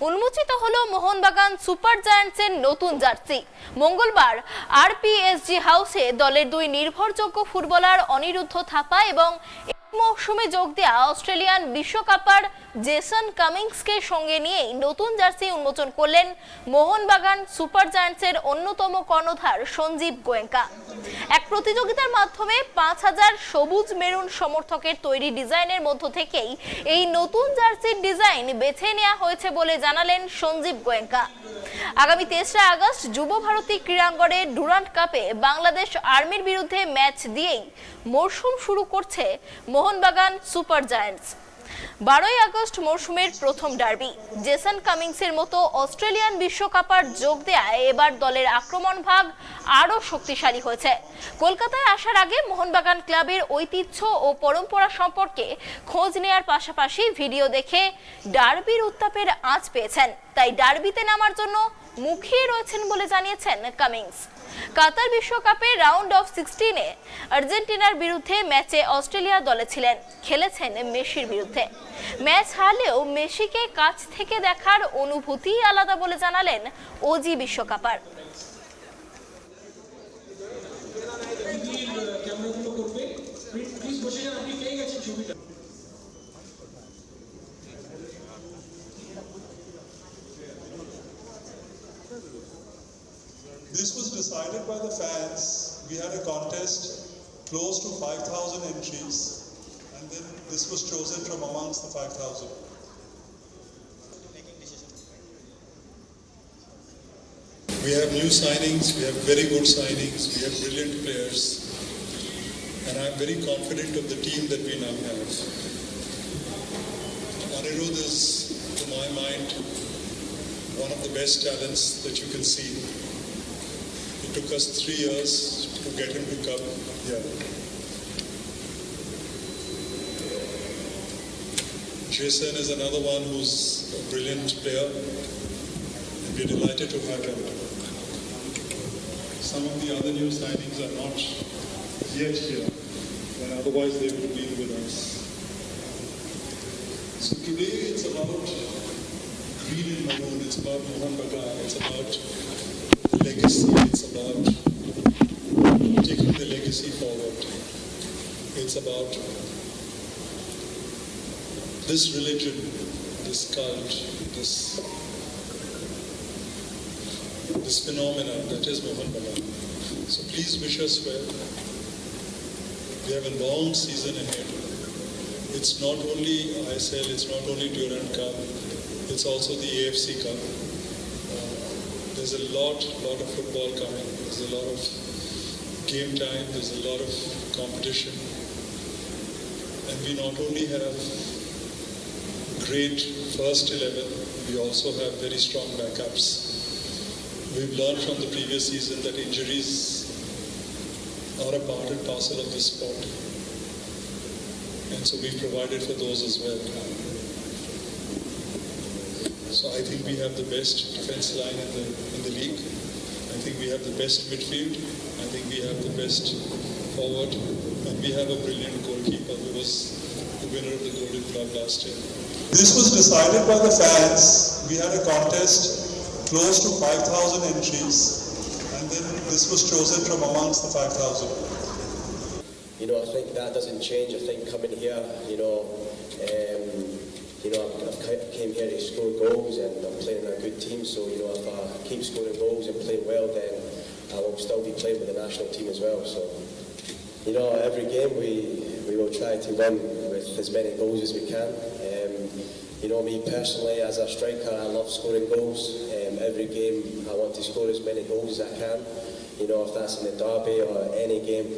উন্মোচিত হলো মোহনবাগান সুপার জায়ান্টসের নতুন জার্সি। মঙ্গলবার আরপিএসজি হাউসে দলের দুই নির্ভরযোগ্য ফুটবলার অনিরুদ্ধ থাপা এবং মৌসুমে যোগ দেওয়া অস্ট্রেলিয়ান বিশ্বকাপার জেসন কামিংসকে সঙ্গে নিয়েই নতুন জার্সি উন্মোচন করলেন মোহনবাগান সুপার জায়ান্টসের অন্যতম কর্ণধার সঞ্জীব গোয়েঙ্কা। এক প্রতিযোগিতার মাধ্যমে ৫,০০০ সবুজ মেরুন সমর্থকের তৈরি ডিজাইনের মধ্য থেকেই এই নতুন জার্সির ডিজাইন বেছে নেওয়া হয়েছে বলে জানালেন সঞ্জীব গোয়েঙ্কা। আগামী ৩রা আগস্ট যুব ভারতী ক্রীড়াঙ্গনে ডুরান্ট কাপে বাংলাদেশ আর্মির বিরুদ্ধে ম্যাচ দিয়েই মরশুম শুরু করছে মোহনবাগান সুপার জায়ান্টস। ১২ই আগস্ট মরশুমের প্রথম ডার্বি। জেসন কামিংসের মতো অস্ট্রেলিয়ান বিশ্বকাপার যোগ দেয়ায় এবার দলের আক্রমণ ভাগ আরও শক্তিশালী হয়েছে। কলকাতায় আসার আগে মোহনবাগান ক্লাবের ঐতিহ্য ও পরম্পরা সম্পর্কে খোঁজ নেয়ার পাশাপাশি ভিডিও দেখে ডার্বির উত্তাপের আঁচ পেয়েছেন, তাই ডার্বিতে নামার জন্য মুখিয়ে রয়েছেন বলে জানিয়েছেন কামিংস। কাতার বিশ্বকাপে রাউন্ড অফ 16-এ আর্জেন্টিনার বিরুদ্ধে ম্যাচে অস্ট্রেলিয়া দলে ছিলেন, খেলেছেন মেসির বিরুদ্ধে। ম্যাচ হারলেও মেসিকে কাছ থেকে দেখার অনুভূতি আলাদা বলে জানালেন OG বিশ্বকাপার। This was decided by the fans. We had a contest close to 5,000 entries, and then this was chosen from amongst the 5,000. We have new signings, we have very good signings, we have brilliant players, and I'm very confident of the team that we now have. Anirudh is, to my mind, one of the best talents that you can see. It took us 3 years to get him to come here. GTPL is another one who's a brilliant player, and we're delighted to have him. Some of the other new signings are not yet here, and otherwise they would be with us. So today it's about green in Mohun, it's about Mohun Bagan, it's about legacy, it's about taking the legacy forward. It's about this religion, this cult, this phenomenon that is Mohun Bagan. So please wish us well. We have a long season ahead. It's not only ISL, it's not only Durand Cup, it's also the AFC Cup. There's a lot of football coming. There's a lot of game time. There's a lot of competition. And we not only have great first 11, we also have very strong backups. We've learned from the previous season that injuries are a part and parcel of this sport. And so we've provided for those as well. So I think we have the best defense line in the league. I think we have the best midfield. I think we have the best forward. And we have a brilliant goalkeeper who was the winner of the Golden Glove last year. This was decided by the fans. We had a contest close to 5,000 entries. And then this was chosen from amongst the 5,000. You know, I think that doesn't change. I think coming here, I've came here to score goals, and I'm playing in a good team. So, if I keep scoring goals and playing well, then I will still be playing with the national team as well. So, every game we will try to win with as many goals as we can. Me personally, as a striker, I love scoring goals. Every game I want to score as many goals as I can. If that's in the derby or any game,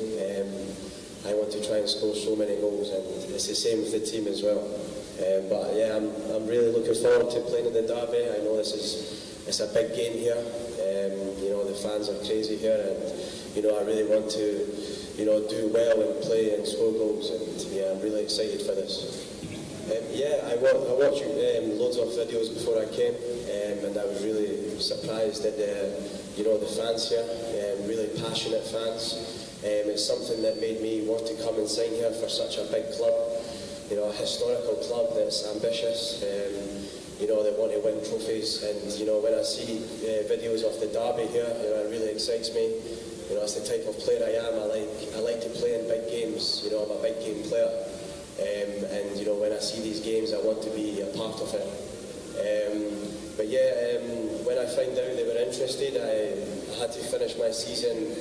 I want to try and score so many goals, and it's the same with the team as well. But yeah, I'm really looking forward to playing in the derby. I know it's a big game here. The fans are crazy here, and I really want to do well and play and score goals, and yeah, I'm really excited for this. I watched loads of videos before I came, and I was really surprised at the fans here, really passionate fans. It's something that made me want to come and sign here for such a big club, a historical club that's ambitious. you know, they want to win trophies. And, you know, when I see videos of the derby here, you know, it really excites me. You know, that's the type of player I am. I like to play in big games. You know, I'm a big game player. And, you know, when I see these games, I want to be a part of it. But yeah, when I found out they were interested, I had to finish my season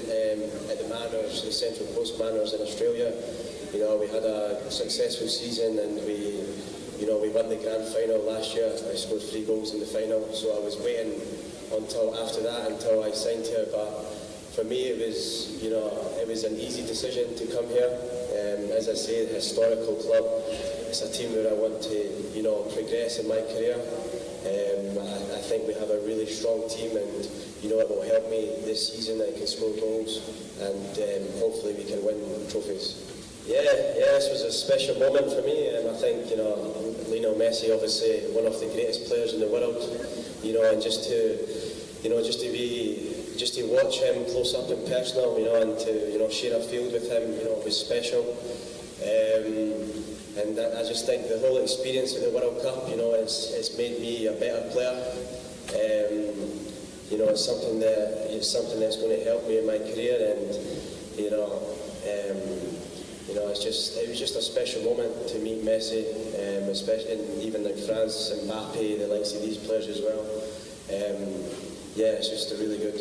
at the Manors, the Central Coast Manors in Australia. You know, we had a successful season and we won the grand final last year. I scored 3 goals in the final, so I was waiting until after that, until I signed here. But for me, it was, you know, it was an easy decision to come here. As I say, a historical club. It's a team where I want to, you know, progress in my career. I think we have a really strong team, and you know, it will help me this season. I can score goals, and hopefully we can win trophies. Yeah, this was a special moment for me, and I think, you know, Lionel Messi, obviously one of the greatest players in the world, you know, and just to watch him close up and personal, you know, and to, you know, share a field with him, you know, was special. And I just think the whole experience of the World Cup, you know, it's made me a better player. You know, it's something that's going to help me in my career, and you know, it was just a special moment to meet Messi, especially, and even like France, Mbappe, the likes of these players as well. Yeah, it's just really good.